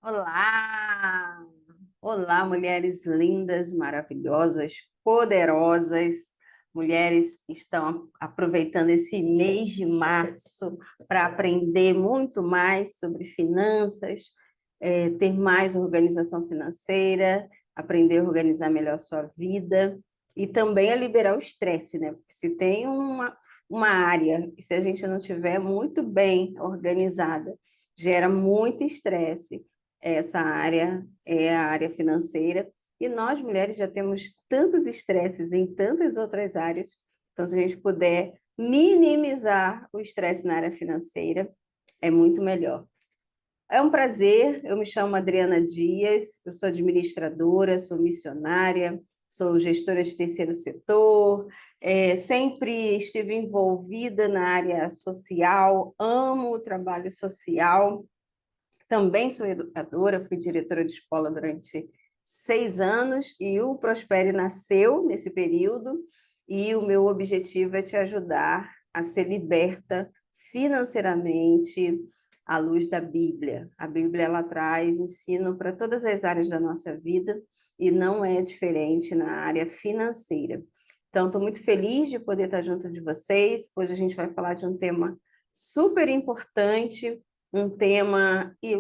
Olá! Olá, mulheres lindas, maravilhosas, poderosas, mulheres que estão aproveitando esse mês de março para aprender muito mais sobre finanças, ter mais organização financeira, aprender a organizar melhor sua vida e também a liberar o estresse, né? Porque se tem uma área, e se a gente não tiver muito bem organizada, gera muito estresse. Essa área é a área financeira, e nós mulheres já temos tantos estresses em tantas outras áreas, então se a gente puder minimizar o estresse na área financeira, é muito melhor. É um prazer, eu me chamo Adriana Dias, eu sou administradora, sou missionária, sou gestora de terceiro setor, sempre estive envolvida na área social, amo o trabalho social. Também sou educadora, fui diretora de escola durante 6 anos e o Prospere nasceu nesse período, e o meu objetivo é te ajudar a ser liberta financeiramente à luz da Bíblia. A Bíblia, ela traz ensino para todas as áreas da nossa vida e não é diferente na área financeira. Então, estou muito feliz de poder estar junto de vocês. Hoje a gente vai falar de um tema super importante, um tema, e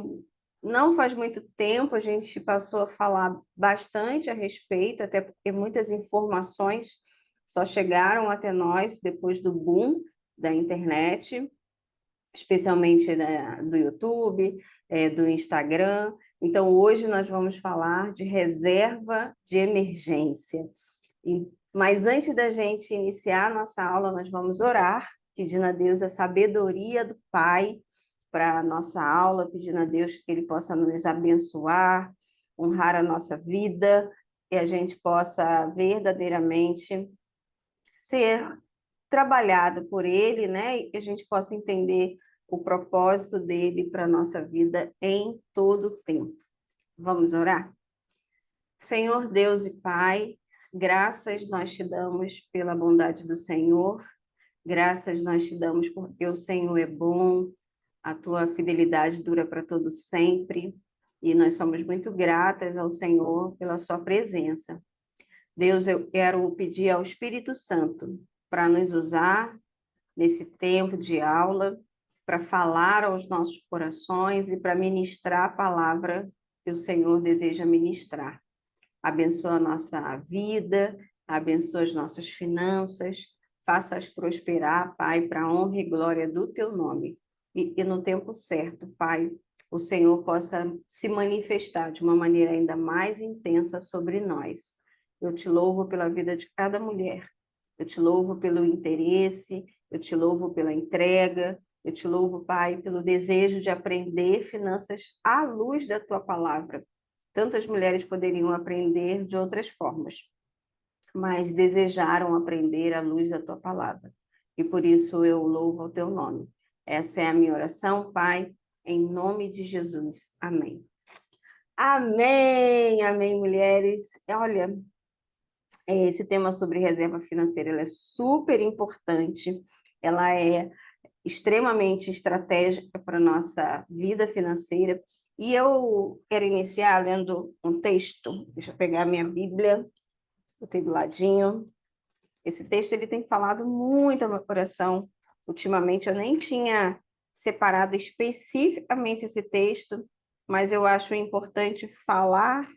não faz muito tempo a gente passou a falar bastante a respeito, até porque muitas informações só chegaram até nós depois do boom da internet, especialmente do YouTube, do Instagram. Então, hoje nós vamos falar de reserva de emergência. Mas antes da gente iniciar a nossa aula, nós vamos orar, pedindo a Deus a sabedoria do Pai para a nossa aula, pedindo a Deus que Ele possa nos abençoar, honrar a nossa vida, que a gente possa verdadeiramente ser trabalhado por Ele, né? E que a gente possa entender o propósito dele para a nossa vida em todo o tempo. Vamos orar? Senhor Deus e Pai, graças nós te damos pela bondade do Senhor, graças nós te damos porque o Senhor é bom, a tua fidelidade dura para todo sempre, e nós somos muito gratas ao Senhor pela sua presença. Deus, eu quero pedir ao Espírito Santo para nos usar nesse tempo de aula, para falar aos nossos corações e para ministrar a palavra que o Senhor deseja ministrar. Abençoa a nossa vida, abençoa as nossas finanças, faça-as prosperar, Pai, para a honra e glória do teu nome. E no tempo certo, Pai, o Senhor possa se manifestar de uma maneira ainda mais intensa sobre nós. Eu te louvo pela vida de cada mulher, eu te louvo pelo interesse, eu te louvo pela entrega, eu te louvo, Pai, pelo desejo de aprender finanças à luz da tua palavra. Tantas mulheres poderiam aprender de outras formas, mas desejaram aprender à luz da tua palavra. E por isso eu louvo o teu nome. Essa é a minha oração, Pai, em nome de Jesus. Amém. Amém, amém, mulheres. Olha, esse tema sobre reserva financeira, ela é super importante, ela é extremamente estratégica para a nossa vida financeira. E eu quero iniciar lendo um texto. Deixa eu pegar a minha Bíblia, botei do ladinho. Esse texto ele tem falado muito ao meu coração. Ultimamente eu nem tinha separado especificamente esse texto, mas eu acho importante falar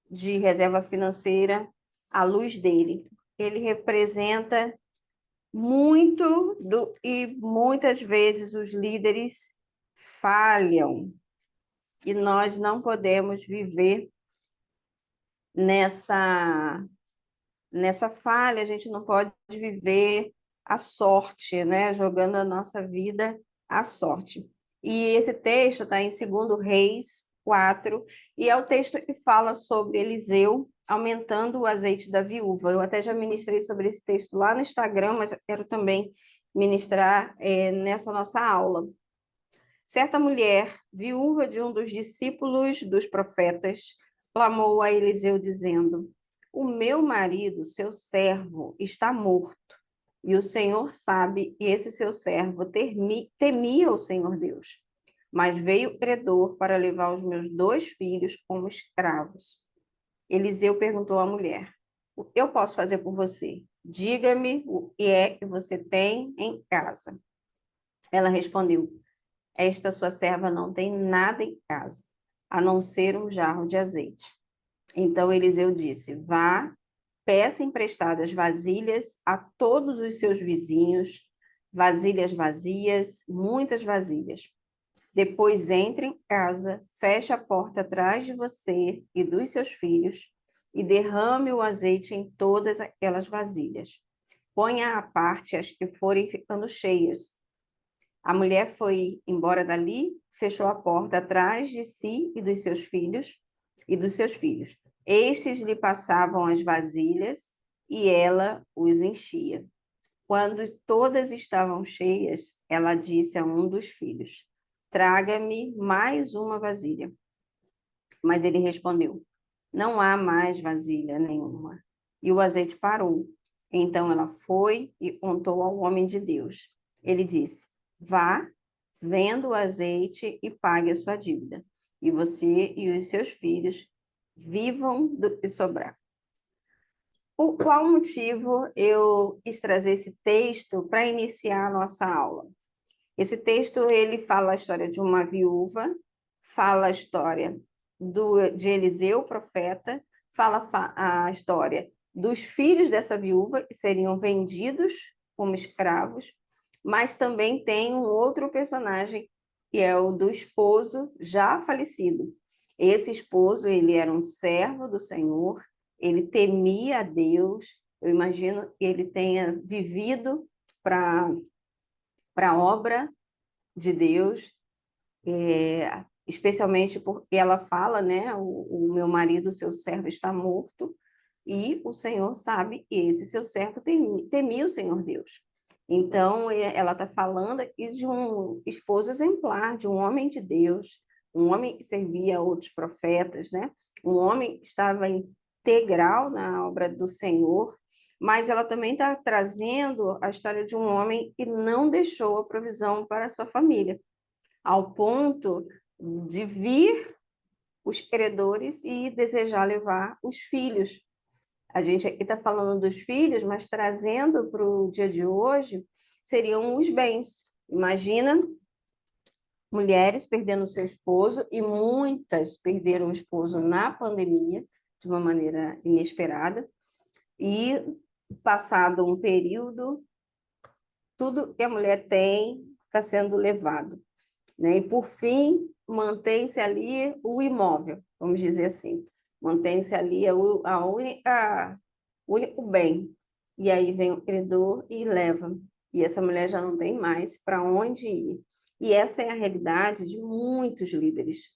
de reserva financeira à luz dele. Ele representa e muitas vezes os líderes falham, e nós não podemos viver nessa falha. A gente não pode viver à sorte, né? Jogando a nossa vida à sorte. E esse texto está em 2 Reis 4, e é o texto que fala sobre Eliseu aumentando o azeite da viúva. Eu até já ministrei sobre esse texto lá no Instagram, mas eu quero também ministrar nessa nossa aula. Certa mulher, viúva de um dos discípulos dos profetas, clamou a Eliseu, dizendo: O meu marido, seu servo, está morto, e o Senhor sabe que esse seu servo temia o Senhor Deus. mas veio o credor para levar os meus 2 filhos como escravos. Eliseu perguntou à mulher: o que eu posso fazer por você? Diga-me o que é que você tem em casa. Ela respondeu: esta sua serva não tem nada em casa, a não ser um jarro de azeite. Então Eliseu disse: vá, peça emprestadas vasilhas a todos os seus vizinhos, vasilhas vazias, muitas vasilhas. Depois entre em casa, feche a porta atrás de você e dos seus filhos e derrame o azeite em todas aquelas vasilhas. Ponha à parte as que forem ficando cheias. A mulher foi embora dali, fechou a porta atrás de si e dos seus filhos Estes lhe passavam as vasilhas e ela os enchia. Quando todas estavam cheias, ela disse a um dos filhos: traga-me mais uma vasilha. Mas ele respondeu: não há mais vasilha nenhuma. E o azeite parou. Então ela foi e contou ao homem de Deus. Ele disse: vá, venda o azeite e pague a sua dívida. E você e os seus filhos vivam do que sobrar. Por qual motivo eu quis trazer esse texto para iniciar a nossa aula? Esse texto ele fala a história de uma viúva, fala a história de Eliseu, profeta, fala a história dos filhos dessa viúva que seriam vendidos como escravos, mas também tem um outro personagem que é o do esposo já falecido. Esse esposo, ele era um servo do Senhor, ele temia a Deus. Eu imagino que ele tenha vivido para a obra de Deus, especialmente porque ela fala, né? O meu marido, seu servo, está morto, e o Senhor sabe que esse seu servo temia o Senhor Deus. Então, ela está falando aqui de um esposo exemplar, de um homem de Deus, um homem que servia a outros profetas, né? Um homem que estava integral na obra do Senhor, mas ela também está trazendo a história de um homem que não deixou a provisão para a sua família, ao ponto de vir os credores e desejar levar os filhos. A gente aqui está falando dos filhos, mas trazendo para o dia de hoje, seriam os bens. Imagina mulheres perdendo seu esposo, e muitas perderam o esposo na pandemia, de uma maneira inesperada, e passado um período, tudo que a mulher tem está sendo levado, né? E, por fim, mantém-se ali o imóvel, vamos dizer assim. Mantém-se ali o único bem. E aí vem o credor e leva. E essa mulher já não tem mais para onde ir. E essa é a realidade de muitos líderes,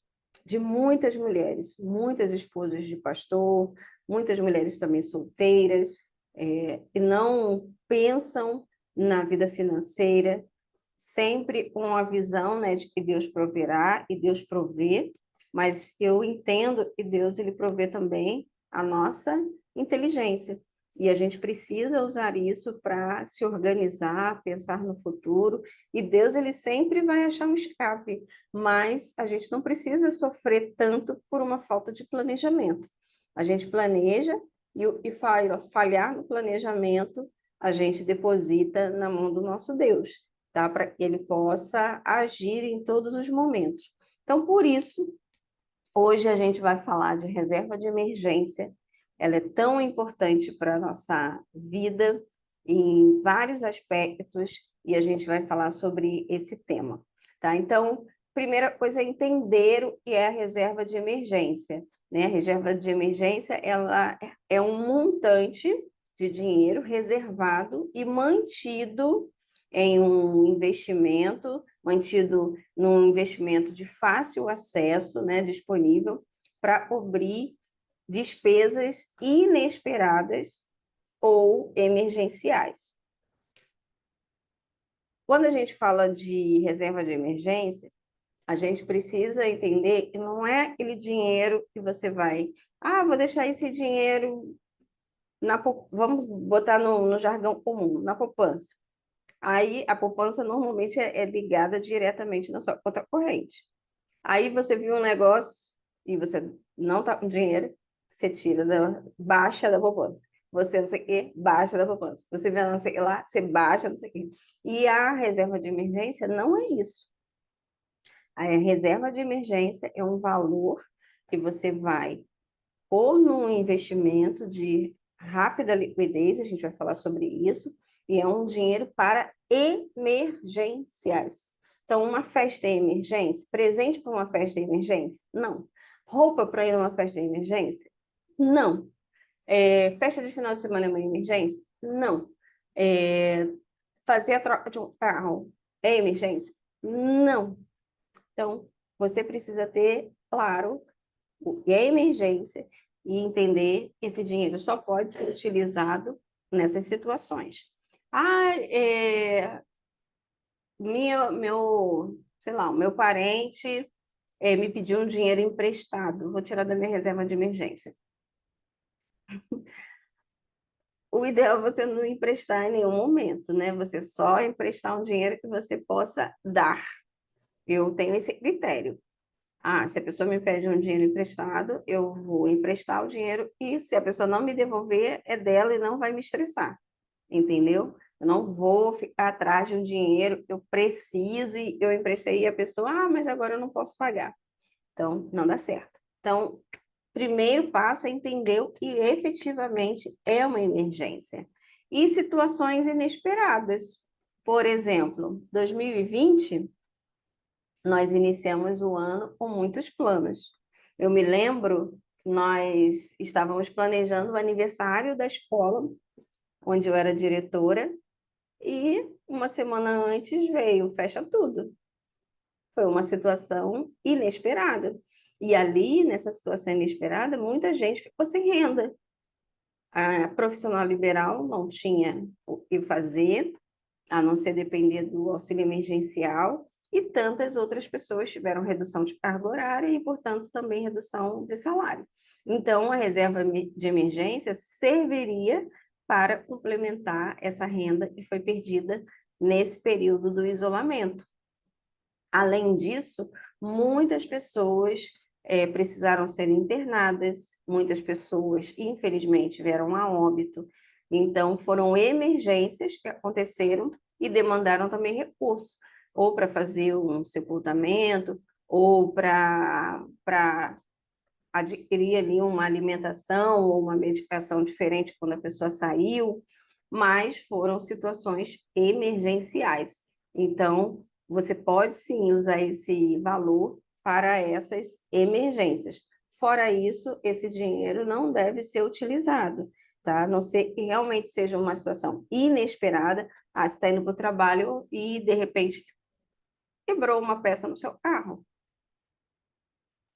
de muitas mulheres, muitas esposas de pastor, muitas mulheres também solteiras, que não pensam na vida financeira, sempre com a visão, né, de que Deus proverá e Deus provê, mas eu entendo que Deus ele provê também a nossa inteligência. E a gente precisa usar isso para se organizar, pensar no futuro, e Deus ele sempre vai achar um escape, mas a gente não precisa sofrer tanto por uma falta de planejamento. A gente planeja e falhar no planejamento, a gente deposita na mão do nosso Deus, tá? Para que ele possa agir em todos os momentos. Então, por isso, hoje a gente vai falar de reserva de emergência. Ela é tão importante para a nossa vida em vários aspectos, e a gente vai falar sobre esse tema, tá? Então, primeira coisa é entender o que é a reserva de emergência, né? A reserva de emergência, ela é um montante de dinheiro reservado e mantido em um investimento, mantido num investimento de fácil acesso, né, disponível, para cobrir despesas inesperadas ou emergenciais. Quando a gente fala de reserva de emergência, a gente precisa entender que não é aquele dinheiro que você vai, vou deixar esse dinheiro vamos botar no jargão comum, na poupança. Aí a poupança normalmente é ligada diretamente na sua conta corrente. Aí você viu um negócio e você não está com dinheiro, você tira baixa da poupança. Você não sei o quê, baixa da poupança. Você vê não sei o que lá, você baixa, não sei o quê. E a reserva de emergência não é isso. A reserva de emergência é um valor que você vai pôr num investimento de rápida liquidez, a gente vai falar sobre isso, e é um dinheiro para emergenciais. Então, uma festa é emergência? Presente para uma festa é emergência? Não. Roupa para ir numa festa é emergência? Não. Festa de final de semana é uma emergência? Não. É, fazer a troca de um carro é emergência? Não. Então, você precisa ter, claro, o que é emergência e entender que esse dinheiro só pode ser utilizado nessas situações. Ah, sei lá, o meu parente me pediu um dinheiro emprestado, vou tirar da minha reserva de emergência. O ideal é você não emprestar em nenhum momento, né? Você só emprestar um dinheiro que você possa dar. Eu tenho esse critério. Ah, se a pessoa me pede um dinheiro emprestado, eu vou emprestar o dinheiro e se a pessoa não me devolver, é dela e não vai me estressar, entendeu? Eu não vou ficar atrás de um dinheiro que eu preciso e eu emprestei e a pessoa, mas agora eu não posso pagar. Então, não dá certo. Então, primeiro passo é entender o que efetivamente é uma emergência. E situações inesperadas. Por exemplo, 2020 nós iniciamos o ano com muitos planos. Eu me lembro, nós estávamos planejando o aniversário da escola, onde eu era diretora, e uma semana antes veio, fecha tudo. Foi uma situação inesperada. E ali, nessa situação inesperada, muita gente ficou sem renda. A profissional liberal não tinha o que fazer, a não ser depender do auxílio emergencial, e tantas outras pessoas tiveram redução de carga horária e, portanto, também redução de salário. Então, a reserva de emergência serviria para complementar essa renda que foi perdida nesse período do isolamento. Além disso, muitas pessoas precisaram ser internadas, muitas pessoas, infelizmente, vieram a óbito. Então, foram emergências que aconteceram e demandaram também recurso, ou para fazer um sepultamento, ou para adquirir ali uma alimentação ou uma medicação diferente quando a pessoa saiu, mas foram situações emergenciais. Então, você pode sim usar esse valor para essas emergências. Fora isso, esse dinheiro não deve ser utilizado, tá? A não ser que realmente seja uma situação inesperada. Ah, você está indo para o trabalho e, de repente, quebrou uma peça no seu carro.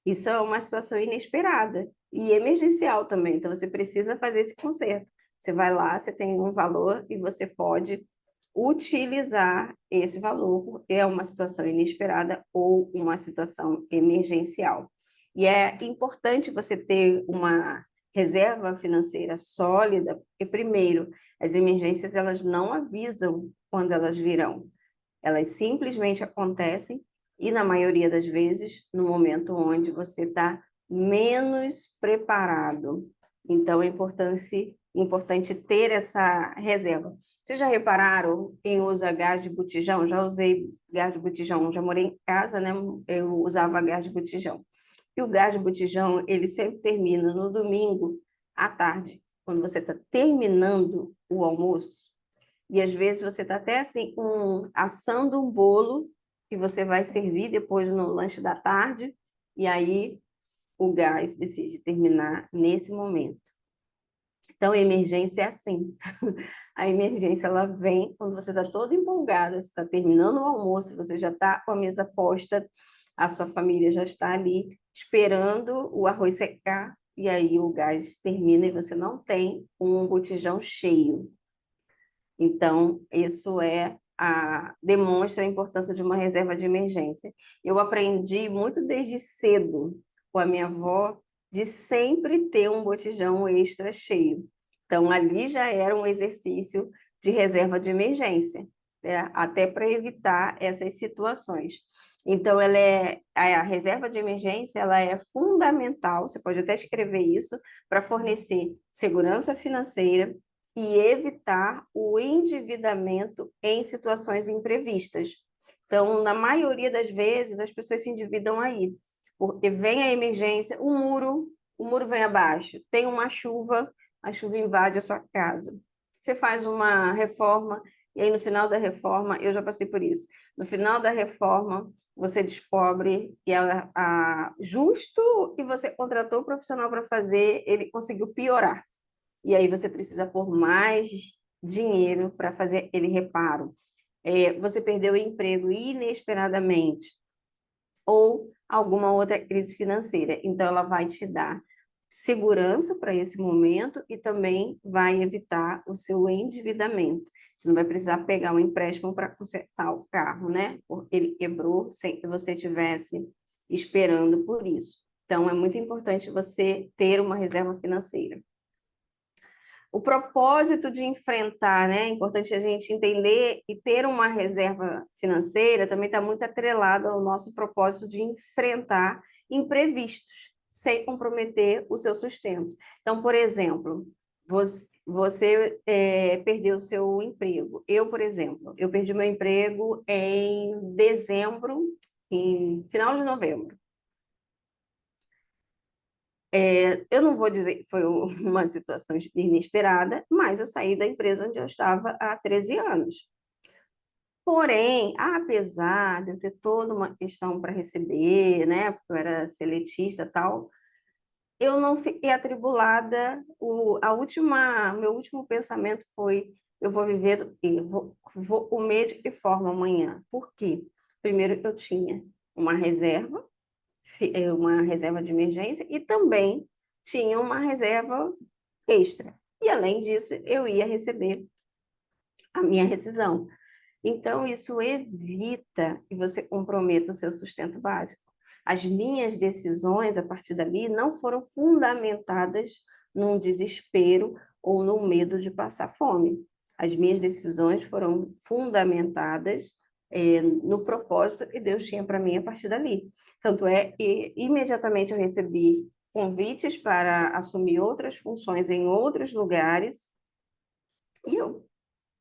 Isso é uma situação inesperada e emergencial também. Então, você precisa fazer esse conserto. Você vai lá, você tem um valor e você pode utilizar esse valor, porque é uma situação inesperada ou uma situação emergencial. E é importante você ter uma reserva financeira sólida, porque, primeiro, as emergências elas não avisam quando elas virão. Elas simplesmente acontecem e, na maioria das vezes, no momento onde você está menos preparado. Então, é importante ter essa reserva. Vocês já repararam quem usa gás de botijão? Já usei gás de botijão, já morei em casa, né? Eu usava gás de botijão. E o gás de botijão, ele sempre termina no domingo à tarde, quando você está terminando o almoço. E às vezes você está até assim, assando um bolo que você vai servir depois no lanche da tarde, e aí o gás decide terminar nesse momento. Então, a emergência é assim. A emergência ela vem quando você está todo empolgada, você está terminando o almoço, você já está com a mesa posta, a sua família já está ali esperando o arroz secar, e aí o gás termina e você não tem um botijão cheio. Então, isso demonstra a importância de uma reserva de emergência. Eu aprendi muito desde cedo com a minha avó de sempre ter um botijão extra cheio. Então, ali já era um exercício de reserva de emergência. né? Até para evitar essas situações. Então, a reserva de emergência, ela é fundamental, você pode até escrever isso, para fornecer segurança financeira e evitar o endividamento em situações imprevistas. Então, na maioria das vezes, as pessoas se endividam aí, porque vem a emergência, o muro vem abaixo, tem uma chuva, a chuva invade a sua casa. Você faz uma reforma, e aí no final da reforma, eu já passei por isso, no final da reforma, você descobre que justo o que você contratou o profissional para fazer, ele conseguiu piorar. E aí você precisa pôr mais dinheiro para fazer aquele reparo. Você perdeu o emprego inesperadamente ou alguma outra crise financeira. Então, ela vai te dar segurança para esse momento e também vai evitar o seu endividamento. Você não vai precisar pegar um empréstimo para consertar o carro, né? Porque ele quebrou sem que você tivesse esperando por isso. Então, é muito importante você ter uma reserva financeira. O propósito de enfrentar, né? É importante a gente entender e ter uma reserva financeira também está muito atrelado ao nosso propósito de enfrentar imprevistos, sem comprometer o seu sustento. Então, por exemplo, você perdeu o seu emprego. Eu, por exemplo, eu perdi meu emprego em dezembro, em final de novembro. Eu não vou dizer que foi uma situação inesperada, mas eu saí da empresa onde eu estava há 13 anos. Porém, apesar de eu ter toda uma questão para receber, né, porque eu era seletista e tal, eu não fiquei atribulada. Meu último pensamento foi: eu vou viver do quê? Vou comer de que forma amanhã? Por quê? Primeiro, eu tinha uma reserva, uma reserva de emergência e também tinha uma reserva extra. E, além disso, eu ia receber a minha rescisão. Então, isso evita que você comprometa o seu sustento básico. As minhas decisões, a partir dali, não foram fundamentadas num desespero ou no medo de passar fome. As minhas decisões foram fundamentadas no propósito que Deus tinha para mim a partir dali. Tanto é que, imediatamente, eu recebi convites para assumir outras funções em outros lugares, e eu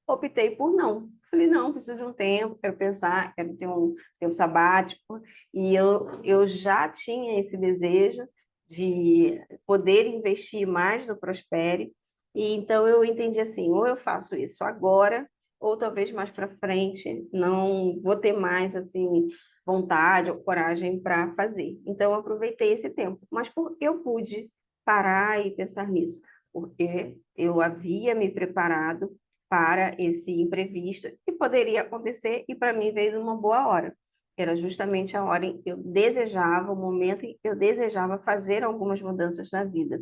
optei por não. Falei, não, preciso de um tempo, quero pensar, quero ter um tempo sabático. E eu já tinha esse desejo de poder investir mais no Prospere. E então eu entendi assim, ou eu faço isso agora, ou talvez mais para frente, não vou ter mais assim vontade ou coragem para fazer. Então eu aproveitei esse tempo, mas eu pude parar e pensar nisso, porque eu havia me preparado para esse imprevisto que poderia acontecer e para mim veio numa boa hora. Era justamente a hora em que eu desejava, o momento em que eu desejava fazer algumas mudanças na vida.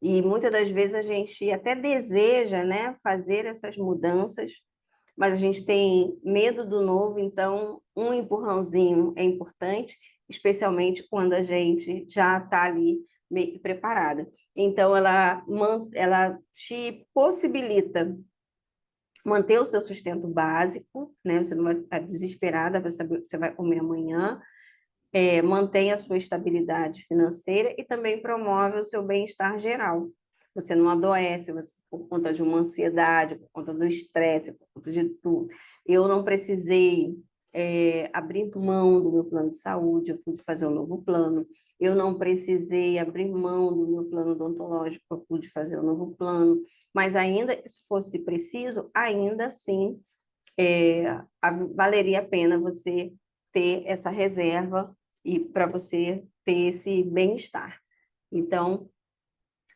E muitas das vezes a gente até deseja, né, fazer essas mudanças, mas a gente tem medo do novo, então um empurrãozinho é importante, especialmente quando a gente já está ali meio que preparada. Então, ela te possibilita manter o seu sustento básico, né? Você não vai ficar desesperada para saber o que você vai comer amanhã, mantém a sua estabilidade financeira e também promove o seu bem-estar geral. Você não adoece por conta de uma ansiedade, por conta do estresse, por conta de tudo. Eu não precisei abrir mão do meu plano de saúde, eu pude fazer um novo plano. Eu não precisei abrir mão do meu plano odontológico, eu pude fazer um novo plano. Mas ainda, se fosse preciso, ainda assim, valeria a pena você ter essa reserva e para você ter esse bem-estar. Então,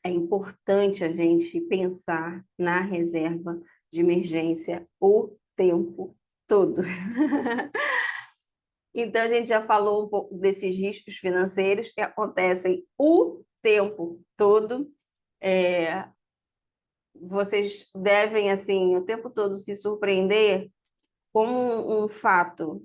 é importante a gente pensar na reserva de emergência o tempo todo. Então, a gente já falou um pouco desses riscos financeiros que acontecem o tempo todo. É, Vocês devem, assim, o tempo todo se surpreender como um fato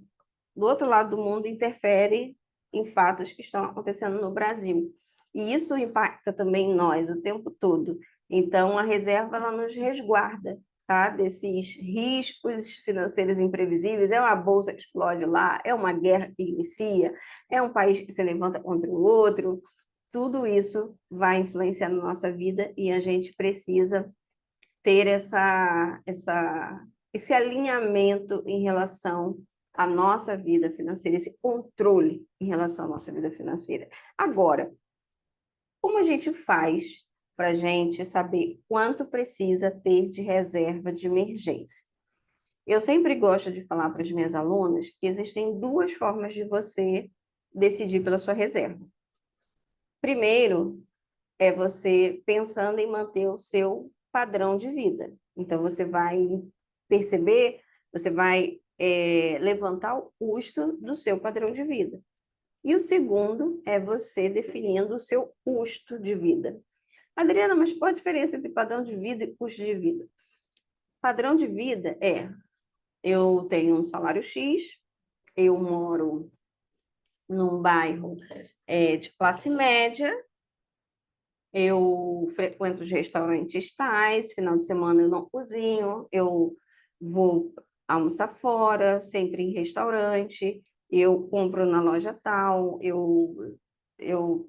do outro lado do mundo interfere em fatos que estão acontecendo no Brasil. E isso impacta também nós o tempo todo. Então, a reserva ela nos resguarda. tá? Desses riscos financeiros imprevisíveis, é uma bolsa que explode lá, é uma guerra que inicia, é um país que se levanta contra o outro, tudo isso vai influenciar na nossa vida e a gente precisa ter esse alinhamento em relação à nossa vida financeira, esse controle em relação à nossa vida financeira. Agora, como a gente faz para a gente saber quanto precisa ter de reserva de emergência? Eu sempre gosto de falar para as minhas alunas que existem duas formas de você decidir pela sua reserva. Primeiro, é você pensando em manter o seu padrão de vida. Então, você vai perceber, você vai levantar o custo do seu padrão de vida. E o segundo é você definindo o seu custo de vida. Adriana, mas qual a diferença entre padrão de vida e custo de vida? Padrão de vida eu tenho um salário X, eu moro num bairro de classe média, eu frequento os restaurantes tais, final de semana eu não cozinho, eu vou almoçar fora, sempre em restaurante, eu compro na loja tal, eu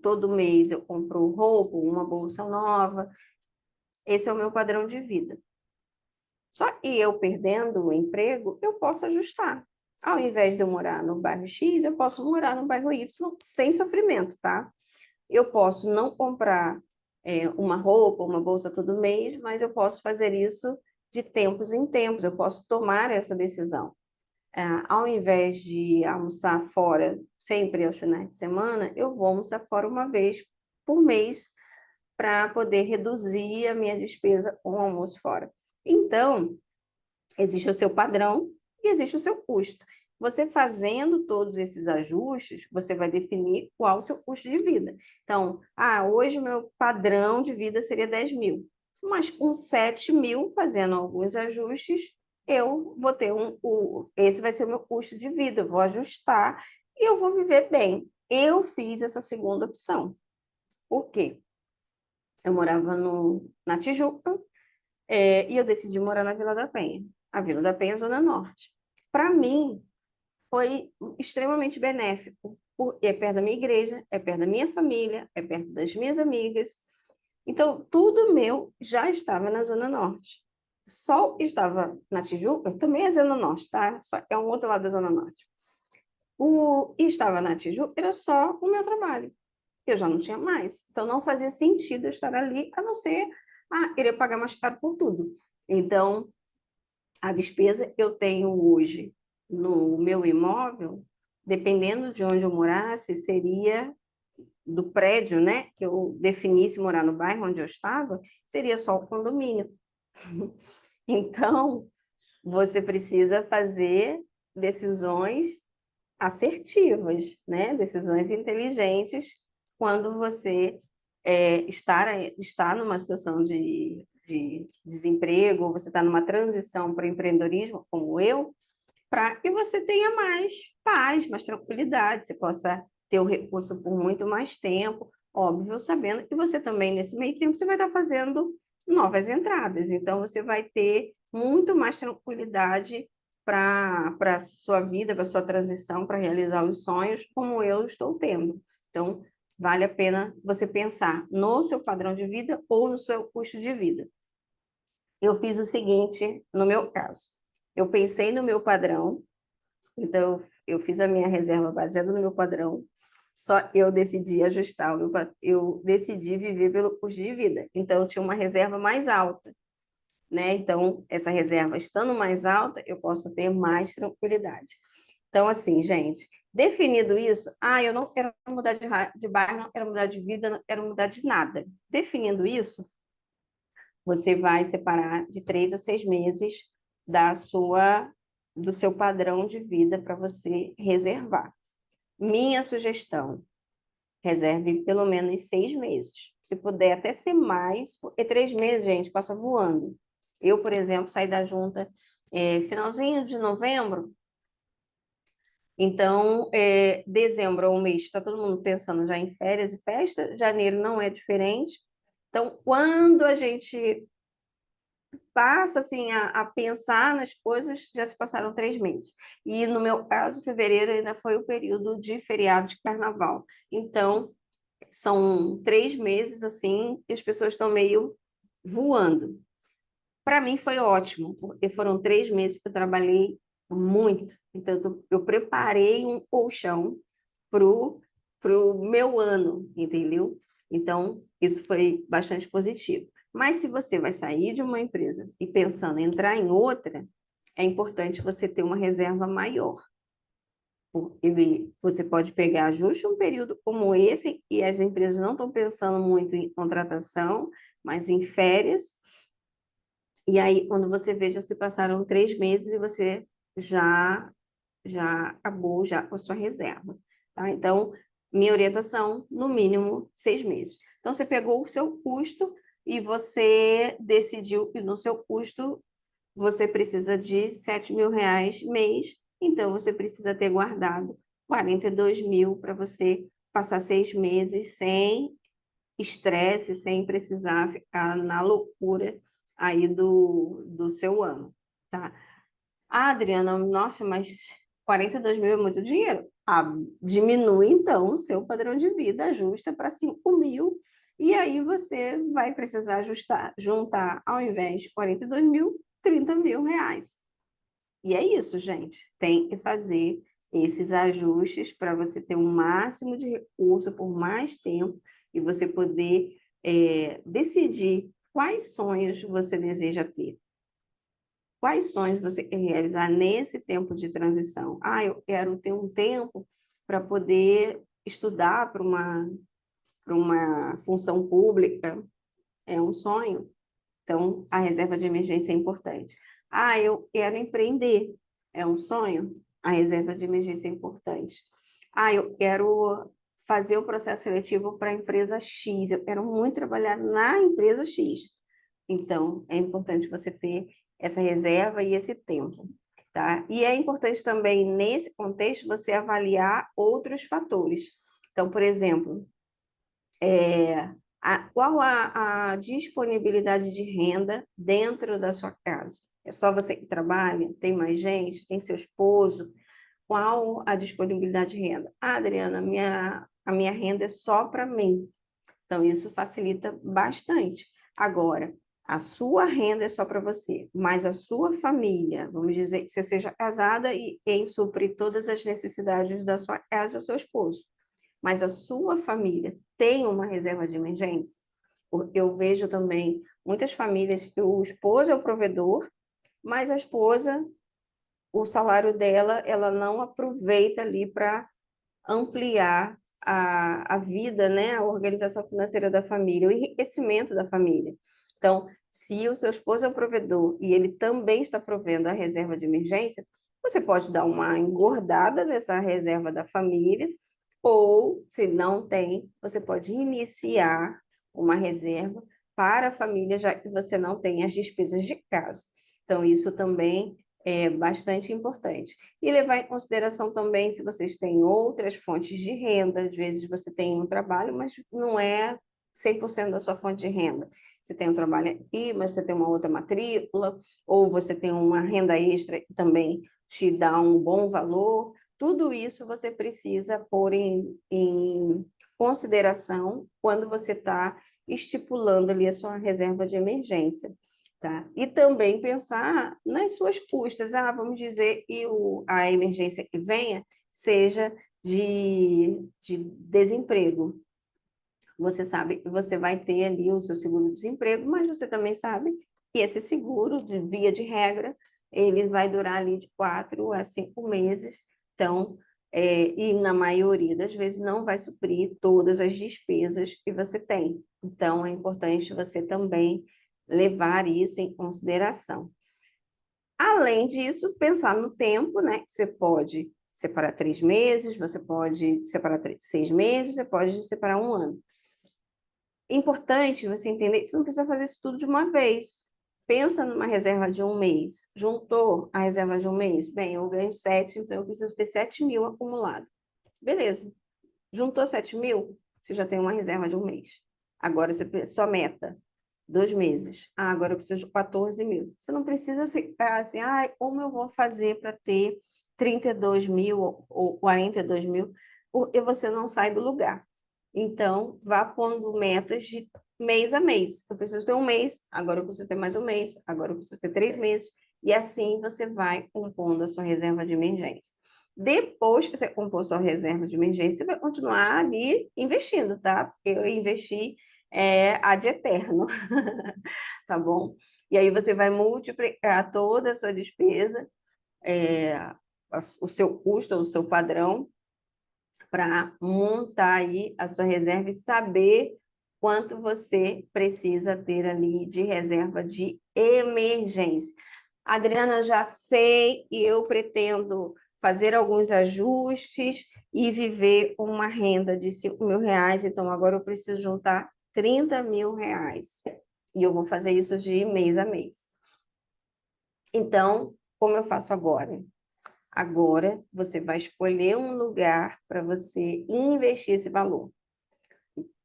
todo mês eu compro roupa, uma bolsa nova. Esse é o meu padrão de vida. Só que eu perdendo o emprego, eu posso ajustar. Ao invés de eu morar no bairro X, eu posso morar no bairro Y sem sofrimento, tá? Eu posso não comprar uma roupa, uma bolsa todo mês, mas eu posso fazer isso de tempos em tempos, eu posso tomar essa decisão. Ao invés de almoçar fora sempre aos finais de semana, eu vou almoçar fora uma vez por mês para poder reduzir a minha despesa com o almoço fora. Então, existe o seu padrão e existe o seu custo. Você fazendo todos esses ajustes, você vai definir qual o seu custo de vida. Então, hoje o meu padrão de vida seria 10 mil, mas com 7 mil, fazendo alguns ajustes, eu vou ter esse vai ser o meu custo de vida, eu vou ajustar e eu vou viver bem. Eu fiz essa segunda opção. Por quê? Eu morava na Tijuca, e eu decidi morar na Vila da Penha. A Vila da Penha é Zona Norte. Para mim, foi extremamente benéfico, porque é perto da minha igreja, é perto da minha família, é perto das minhas amigas. Então, tudo meu já estava na Zona Norte. Só estava na Tijuca, também é Zona Norte, tá? Só é um outro lado da Zona Norte. E estava na Tijuca, era só o meu trabalho. Eu já não tinha mais. Então, não fazia sentido eu estar ali, a não ser, querer pagar mais caro por tudo. Então, a despesa que eu tenho hoje no meu imóvel, dependendo de onde eu morasse, seria do prédio, né, que eu definisse morar no bairro onde eu estava, seria só o condomínio. Então, você precisa fazer decisões assertivas, né? Decisões inteligentes quando você está numa situação de desemprego, ou você está numa transição para o empreendedorismo, como eu, para que você tenha mais paz, mais tranquilidade, você possa ter o recurso por muito mais tempo, óbvio, sabendo que você também, nesse meio tempo, você vai estar fazendo novas entradas, então você vai ter muito mais tranquilidade para a sua vida, para a sua transição, para realizar os sonhos, como eu estou tendo. Então, vale a pena você pensar no seu padrão de vida ou no seu custo de vida. Eu fiz o seguinte, no meu caso, eu pensei no meu padrão, então eu fiz a minha reserva baseada no meu padrão, só eu decidi ajustar, eu decidi viver pelo custo de vida, então eu tinha uma reserva mais alta, né? Então, essa reserva estando mais alta, eu posso ter mais tranquilidade. Então, assim, gente, definido isso, eu não quero mudar de bairro, não quero mudar de vida, não quero mudar de nada. Definindo isso, você vai separar de 3 a 6 meses do seu padrão de vida para você reservar. Minha sugestão, reserve pelo menos 6 meses. Se puder até ser mais, porque 3 meses, gente, passa voando. Eu, por exemplo, saí da junta finalzinho de novembro, então, dezembro é um mês que está todo mundo pensando já em férias e festa, janeiro não é diferente. Então, quando a gente passa assim a pensar nas coisas, já se passaram 3 meses. E no meu caso, fevereiro ainda foi o período de feriado de carnaval. Então, são 3 meses assim, e as pessoas estão meio voando. Para mim foi ótimo, porque foram 3 meses que eu trabalhei muito. Então, eu preparei um colchão pro meu ano, entendeu? Então, isso foi bastante positivo. Mas se você vai sair de uma empresa e pensando em entrar em outra, é importante você ter uma reserva maior. Porque você pode pegar justo um período como esse, e as empresas não estão pensando muito em contratação, mas em férias, e aí, quando você vê, já se passaram 3 meses e você já já acabou já com a sua reserva, tá? Então, minha orientação, no mínimo 6 meses. Então, você pegou o seu custo e você decidiu que no seu custo você precisa de 7.000 reais mês, então você precisa ter guardado 42 mil para você passar 6 meses sem estresse, sem precisar ficar na loucura aí do seu ano, tá? Ah, Adriana, nossa, mas 42 mil é muito dinheiro. Ah, diminui então o seu padrão de vida, ajusta para 5 mil, e aí você vai precisar ajustar, juntar, ao invés de 42 mil, 30 mil reais. E é isso, gente. Tem que fazer esses ajustes para você ter o máximo de recurso por mais tempo e você poder decidir quais sonhos você deseja ter. Quais sonhos você quer realizar nesse tempo de transição? Ah, eu quero ter um tempo para poder estudar para uma função pública. É um sonho. Então, a reserva de emergência é importante. Ah, eu quero empreender. É um sonho? A reserva de emergência é importante. Ah, eu quero fazer o processo seletivo para a empresa X. Eu quero muito trabalhar na empresa X. Então, é importante você ter essa reserva e esse tempo, tá? E é importante também, nesse contexto, você avaliar outros fatores. Então, por exemplo, qual a disponibilidade de renda dentro da sua casa? É só você que trabalha? Tem mais gente? Tem seu esposo? Qual a disponibilidade de renda? Ah, Adriana, a minha renda é só para mim. Então, isso facilita bastante. Agora, a sua renda é só para você, mas a sua família, vamos dizer que você seja casada e quem supre todas as necessidades da sua casa é o seu esposo, mas a sua família tem uma reserva de emergência? Porque eu vejo também muitas famílias que o esposo é o provedor, mas a esposa, o salário dela, ela não aproveita ali para ampliar a vida, né, a organização financeira da família, o enriquecimento da família. Então, se o seu esposo é o provedor e ele também está provendo a reserva de emergência, você pode dar uma engordada nessa reserva da família, ou, se não tem, você pode iniciar uma reserva para a família, já que você não tem as despesas de casa. Então, isso também é bastante importante. E levar em consideração também se vocês têm outras fontes de renda, às vezes você tem um trabalho, mas não é 100% da sua fonte de renda. Você tem um trabalho aqui, mas você tem uma outra matrícula, ou você tem uma renda extra que também te dá um bom valor. Tudo isso você precisa pôr em consideração quando você está estipulando ali a sua reserva de emergência. Tá? E também pensar nas suas custas. Ah, vamos dizer que a emergência que venha seja de desemprego. Você sabe que você vai ter ali o seu seguro-desemprego, mas você também sabe que esse seguro, de via de regra, ele vai durar ali de 4 a 5 meses. Então, e na maioria das vezes não vai suprir todas as despesas que você tem. Então, é importante você também levar isso em consideração. Além disso, pensar no tempo, né? Você pode separar 3 meses, você pode separar 6 meses, você pode separar um ano. É importante você entender que você não precisa fazer isso tudo de uma vez. Pensa numa reserva de um mês. Juntou a reserva de um mês? Bem, eu ganho 7, então eu preciso ter 7 mil acumulado. Beleza. Juntou 7 mil? Você já tem uma reserva de um mês. Agora, sua meta. 2 meses. Ah, agora eu preciso de 14 mil. Você não precisa ficar assim, ah, como eu vou fazer para ter 32 mil ou 42 mil? Porque você não sai do lugar. Então, vá pondo metas de mês a mês. Eu preciso ter um mês, agora eu preciso ter mais um mês, agora eu preciso ter 3 meses. E assim você vai compondo a sua reserva de emergência. Depois que você compor sua reserva de emergência, você vai continuar ali investindo, tá? Porque eu investi ad eterno, tá bom? E aí você vai multiplicar toda a sua despesa, o seu custo, o seu padrão, para montar aí a sua reserva e saber quanto você precisa ter ali de reserva de emergência. Adriana, já sei e eu pretendo fazer alguns ajustes e viver uma renda de 5 mil reais, então agora eu preciso juntar 30 mil reais. E eu vou fazer isso de mês a mês. Então, como eu faço agora? Agora você vai escolher um lugar para você investir esse valor.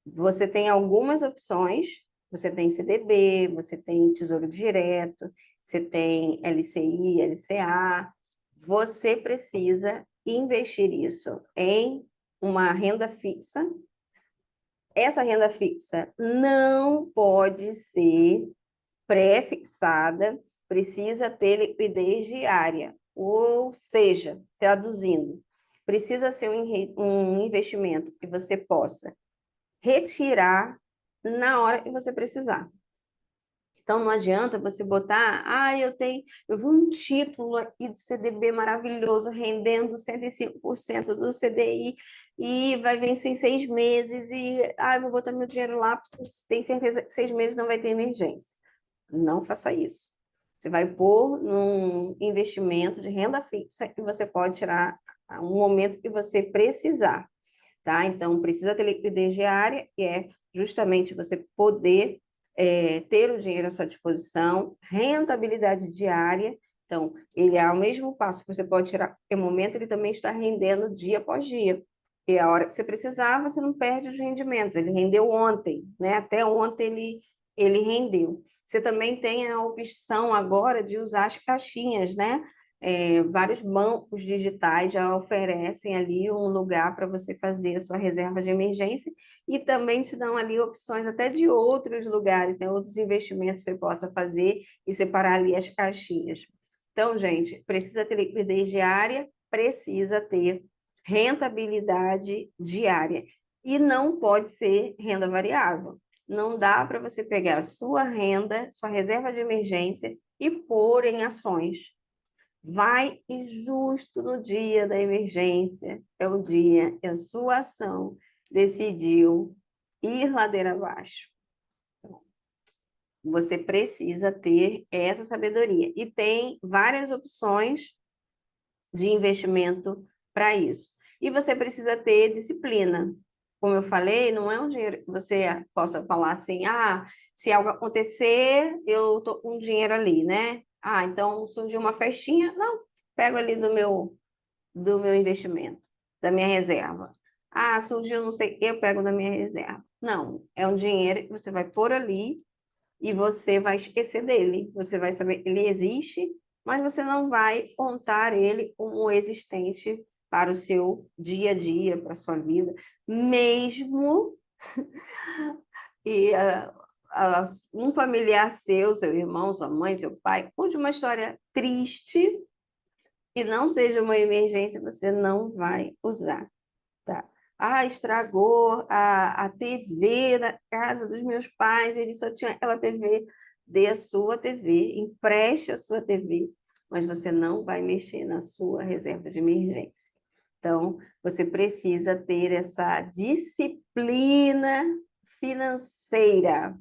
Você tem algumas opções, você tem CDB, você tem Tesouro Direto, você tem LCI, LCA. Você precisa investir isso em uma renda fixa. Essa renda fixa não pode ser pré-fixada, precisa ter liquidez diária. Ou seja, traduzindo, precisa ser um investimento que você possa retirar na hora que você precisar. Então não adianta você botar, eu vi um título aqui de CDB maravilhoso rendendo 105% do CDI e vai vencer em 6 meses eu vou botar meu dinheiro lá porque tem certeza que 6 meses não vai ter emergência. Não faça isso. Você vai pôr num investimento de renda fixa que você pode tirar um momento que você precisar, tá? Então, precisa ter liquidez diária, que é justamente você poder ter o dinheiro à sua disposição, rentabilidade diária. Então, ele é ao mesmo passo que você pode tirar em momento, ele também está rendendo dia após dia. E a hora que você precisar, você não perde os rendimentos. Ele rendeu ontem, né? Até ontem ele rendeu. Você também tem a opção agora de usar as caixinhas, né? Vários bancos digitais já oferecem ali um lugar para você fazer a sua reserva de emergência e também te dão ali opções até de outros lugares, né? Outros investimentos que você possa fazer e separar ali as caixinhas. Então, gente, precisa ter liquidez diária, precisa ter rentabilidade diária e não pode ser renda variável. Não dá para você pegar a sua renda, sua reserva de emergência e pôr em ações. Vai e justo no dia da emergência, é o dia que a sua ação decidiu ir ladeira abaixo. Você precisa ter essa sabedoria. E tem várias opções de investimento para isso. E você precisa ter disciplina. Como eu falei, não é um dinheiro que você possa falar assim, se algo acontecer, eu estou com dinheiro ali, né? Então surgiu uma festinha, não, pego ali do meu investimento, da minha reserva. Surgiu não sei o que, eu pego da minha reserva. Não, é um dinheiro que você vai pôr ali e você vai esquecer dele. Você vai saber que ele existe, mas você não vai contar ele como existente para o seu dia a dia, para a sua vida, mesmo que um familiar seu irmão, sua mãe, seu pai, conte uma história triste e não seja uma emergência, você não vai usar, tá? Estragou a TV da casa dos meus pais, ele só tinha aquela TV. Dê a sua TV, empreste a sua TV, mas você não vai mexer na sua reserva de emergência. Então, você precisa ter essa disciplina financeira.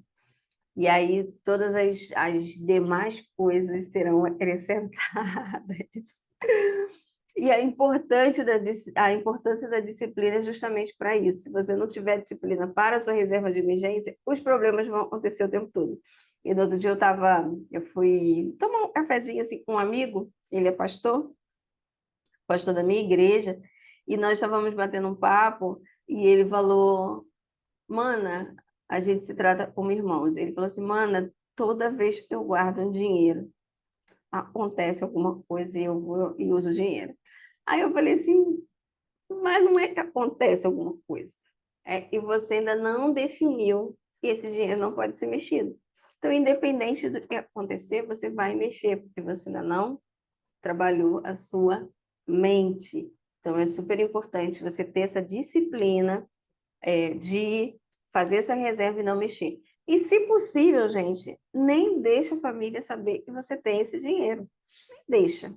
E aí, todas as demais coisas serão acrescentadas. E a importância da disciplina é justamente para isso. Se você não tiver disciplina para a sua reserva de emergência, os problemas vão acontecer o tempo todo. E no outro dia eu fui tomar um cafezinho assim, com um amigo, ele é pastor da minha igreja, e nós estávamos batendo um papo, e ele falou, mana, a gente se trata como irmãos. Ele falou assim, mana, toda vez que eu guardo um dinheiro, acontece alguma coisa e eu vou e uso o dinheiro. Aí eu falei assim, mas não é que acontece alguma coisa. E você ainda não definiu que esse dinheiro não pode ser mexido. Então, independente do que acontecer, você vai mexer, porque você ainda não trabalhou a sua mente. Então, é super importante você ter essa disciplina, de fazer essa reserva e não mexer. E, se possível, gente, nem deixa a família saber que você tem esse dinheiro. Nem deixa.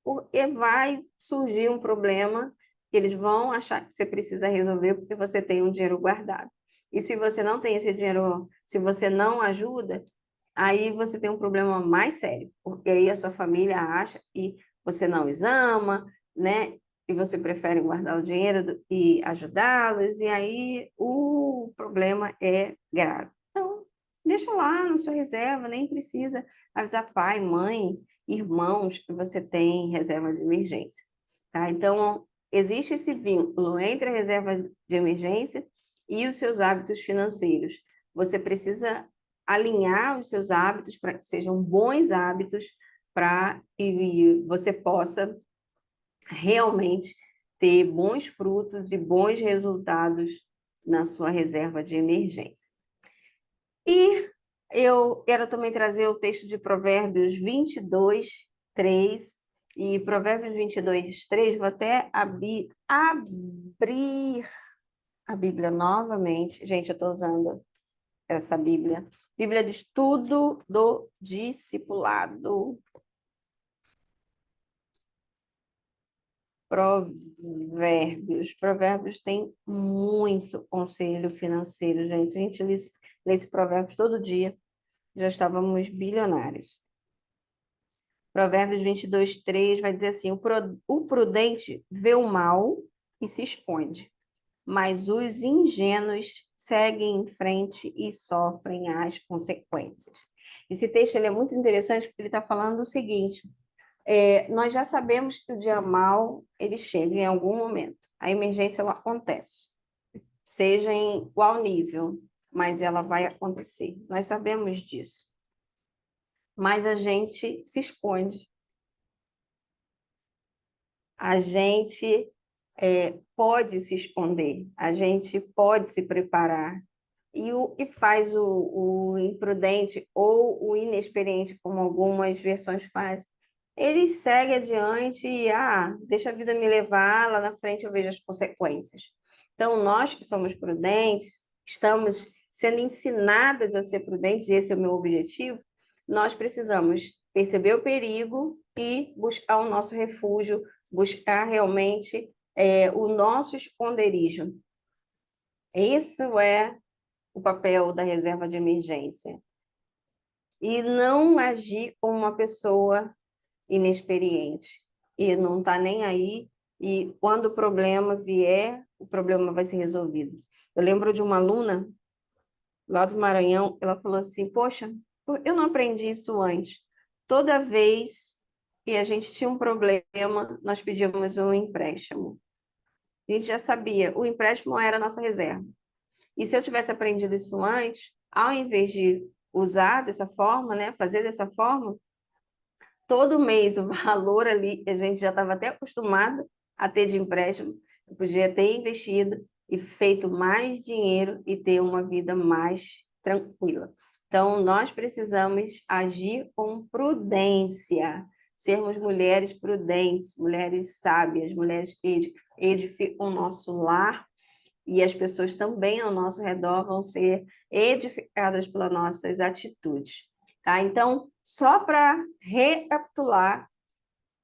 Porque vai surgir um problema que eles vão achar que você precisa resolver porque você tem um dinheiro guardado. E se você não tem esse dinheiro, se você não ajuda, aí você tem um problema mais sério, porque aí a sua família acha que você não os ama, né? E você prefere guardar o dinheiro e ajudá-los, e aí o problema é grave. Então, deixa lá na sua reserva, nem precisa avisar pai, mãe, irmãos que você tem reserva de emergência, tá? Então, existe esse vínculo entre a reserva de emergência e os seus hábitos financeiros. Você precisa alinhar os seus hábitos para que sejam bons hábitos para que você possa realmente ter bons frutos e bons resultados na sua reserva de emergência. E eu quero também trazer o texto de Provérbios 22, 3. E Provérbios 22, 3, vou até abrir a Bíblia novamente. Gente, eu estou usando essa Bíblia. Bíblia de Estudo do Discipulado. Provérbios. Provérbios tem muito conselho financeiro, gente. A gente lê esse Provérbios todo dia, já estávamos bilionários. Provérbios 22, 3 vai dizer assim: o prudente vê o mal e se esconde, mas os ingênuos seguem em frente e sofrem as consequências. Esse texto ele é muito interessante porque ele está falando o seguinte: nós já sabemos que o dia mal ele chega em algum momento, a emergência ela acontece, seja em qual nível, mas ela vai acontecer. Nós sabemos disso, mas a gente se esconde. A gente pode se esconder, a gente pode se preparar. E o que faz o imprudente ou o inexperiente, como algumas versões fazem, ele segue adiante e, deixa a vida me levar, lá na frente eu vejo as consequências. Então, nós que somos prudentes, estamos sendo ensinadas a ser prudentes, e esse é o meu objetivo, nós precisamos perceber o perigo e buscar o nosso refúgio, buscar realmente o nosso esconderijo. Isso é o papel da reserva de emergência. E não agir como uma pessoa inexperiente. E não está nem aí. E quando o problema vier, o problema vai ser resolvido. Eu lembro de uma aluna lá do Maranhão, ela falou assim, poxa, eu não aprendi isso antes. Toda vez que a gente tinha um problema, nós pedíamos um empréstimo. A gente já sabia, o empréstimo era a nossa reserva. E se eu tivesse aprendido isso antes, ao invés de usar dessa forma, né, fazer dessa forma, todo mês o valor ali, a gente já estava até acostumado a ter de empréstimo, eu podia ter investido e feito mais dinheiro e ter uma vida mais tranquila. Então, nós precisamos agir com prudência, sermos mulheres prudentes, mulheres sábias, mulheres que edificam o nosso lar, e as pessoas também ao nosso redor vão ser edificadas pelas nossas atitudes. Tá? Então, só para recapitular,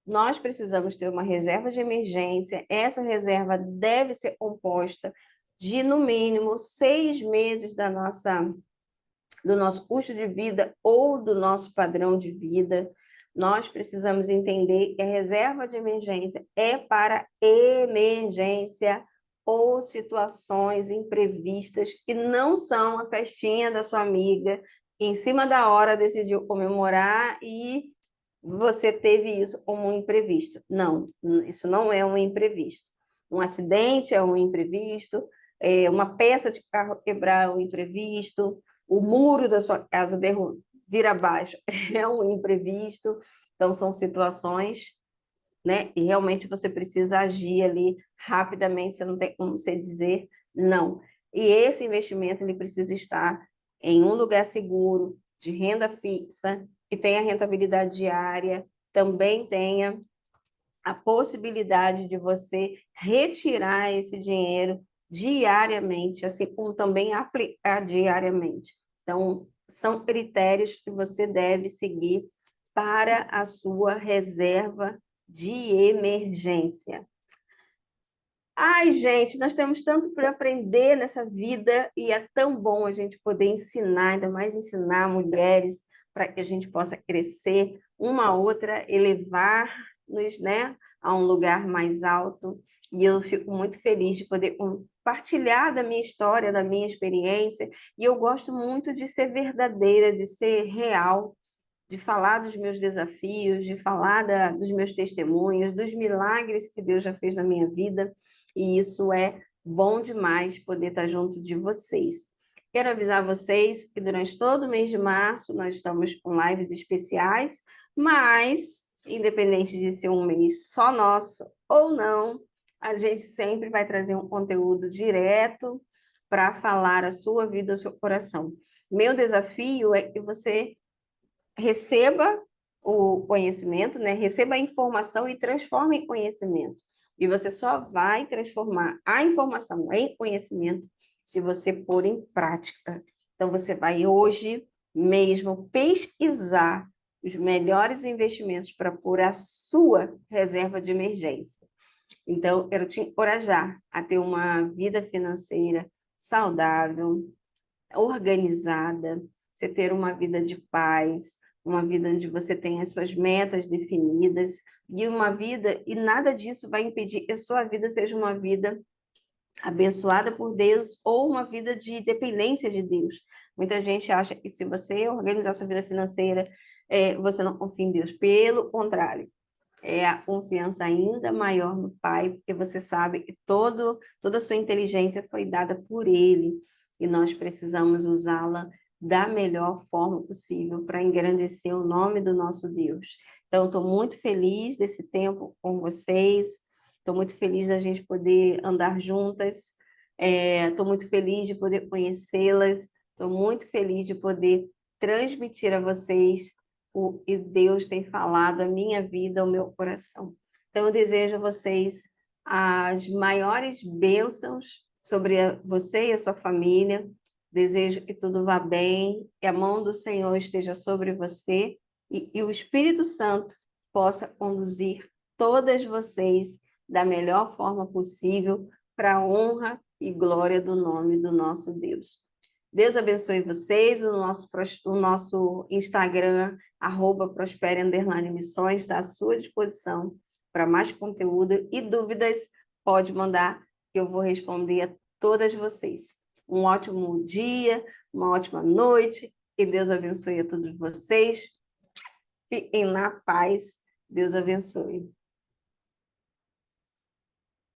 nós precisamos ter uma reserva de emergência. Essa reserva deve ser composta de, no mínimo, 6 meses do nosso custo de vida ou do nosso padrão de vida. Nós precisamos entender que a reserva de emergência é para emergência ou situações imprevistas que não são a festinha da sua amiga, que em cima da hora decidiu comemorar e você teve isso como um imprevisto. Não, isso não é um imprevisto. Um acidente é um imprevisto, uma peça de carro quebrar, um imprevisto, o muro da sua casa vir abaixo, é um imprevisto. Então, são situações, né? E realmente você precisa agir ali rapidamente, você não tem como você dizer não. E esse investimento ele precisa estar em um lugar seguro, de renda fixa, que tenha rentabilidade diária, também tenha a possibilidade de você retirar esse dinheiro diariamente, assim como também aplicar diariamente. Então, são critérios que você deve seguir para a sua reserva de emergência. Ai, gente, nós temos tanto para aprender nessa vida e é tão bom a gente poder ensinar, ainda mais ensinar mulheres, para que a gente possa crescer uma outra, elevar-nos, né, a um lugar mais alto. E eu fico muito feliz de poder compartilhar da minha história, da minha experiência. E eu gosto muito de ser verdadeira, de ser real, de falar dos meus desafios, de falar dos meus testemunhos, dos milagres que Deus já fez na minha vida, e isso é bom demais poder estar junto de vocês. Quero avisar vocês que durante todo o mês de março nós estamos com lives especiais, mas, independente de ser um mês só nosso ou não, a gente sempre vai trazer um conteúdo direto para falar a sua vida, o seu coração. Meu desafio é que você receba o conhecimento, né? Receba a informação e transforme em conhecimento. E você só vai transformar a informação em conhecimento se você pôr em prática. Então, você vai hoje mesmo pesquisar os melhores investimentos para pôr a sua reserva de emergência. Então, eu quero te encorajar a ter uma vida financeira saudável, organizada, você ter uma vida de paz, uma vida onde você tem as suas metas definidas, e uma vida, e nada disso vai impedir que a sua vida seja uma vida abençoada por Deus ou uma vida de dependência de Deus. Muita gente acha que se você organizar sua vida financeira, você não confia em Deus. Pelo contrário, é a confiança ainda maior no Pai, porque você sabe que toda a sua inteligência foi dada por Ele, e nós precisamos usá-la da melhor forma possível para engrandecer o nome do nosso Deus. Então, estou muito feliz desse tempo com vocês, estou muito feliz da gente poder andar juntas, estou muito feliz de poder conhecê-las, estou muito feliz de poder transmitir a vocês o que Deus tem falado à minha vida, ao meu coração. Então, eu desejo a vocês as maiores bênçãos sobre você e a sua família. Desejo que tudo vá bem, que a mão do Senhor esteja sobre você e o Espírito Santo possa conduzir todas vocês da melhor forma possível para a honra e glória do nome do nosso Deus. Deus abençoe vocês, o nosso Instagram, @prospere_missões, está à sua disposição para mais conteúdo e dúvidas, pode mandar, que eu vou responder a todas vocês. Um ótimo dia, uma ótima noite, que Deus abençoe a todos vocês. Fiquem na paz, Deus abençoe.